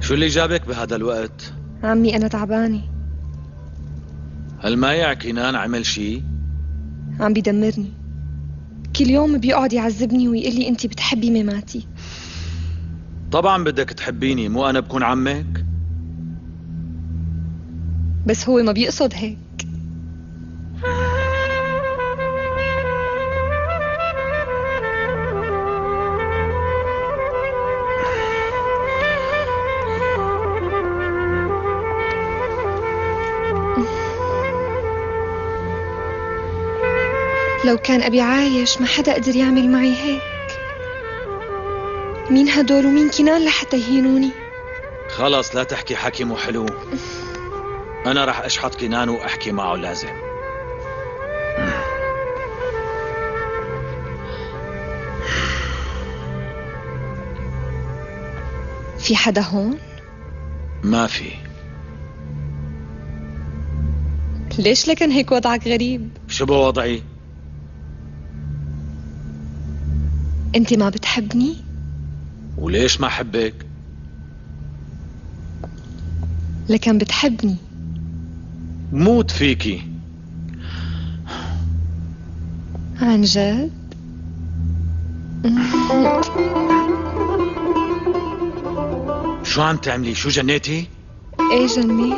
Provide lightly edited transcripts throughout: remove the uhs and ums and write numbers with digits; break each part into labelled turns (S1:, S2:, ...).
S1: شو اللي جابك بهذا الوقت؟
S2: عمي أنا تعبانة.
S1: هالمايع كنان عمل شي؟
S2: عم بيدمرني. كل يوم بيقعد يعذبني ويقول لي أنت بتحبي مماتي.
S1: طبعا بدك تحبيني، مو أنا بكون عمك؟
S2: بس هو ما بيقصد هيك. لو كان أبي عايش ما حدا قدر يعمل معي هيك. مين هدول ومين كنان لحتى يهينوني؟
S1: خلص لا تحكي حكي مو حلو. أنا رح أشحط كنان وأحكي معه لازم.
S2: في حدا هون؟
S1: ما في.
S2: ليش لكن هيك وضعك غريب؟
S1: شو بوضعي؟
S2: أنت ما بتحبني؟
S1: وليش ما حبك؟
S2: لكن بتحبني.
S1: موت فيكي.
S2: عن جد؟
S1: شو عم تعملي؟ شو جنيتي؟
S2: ايه جنيت.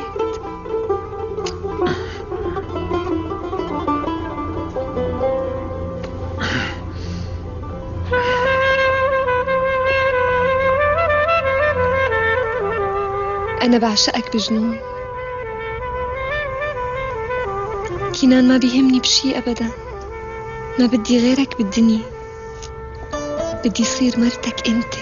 S2: أنا بعشقك بجنون. كنان ما بيهمني بشي أبدا. ما بدي غيرك بالدنيا. بدي صير مرتك أنت.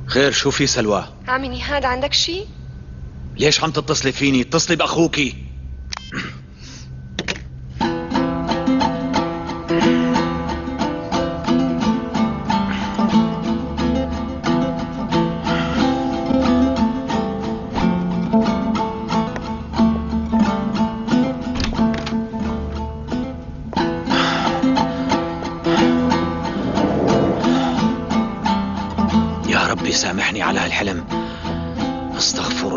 S1: خير شو في سلوى؟
S2: عمي نهاد عندك شي؟
S1: ليش عم تتصلي فيني؟ اتصلي بأخوكي. يا ربي سامحني على هالحلم. استغفر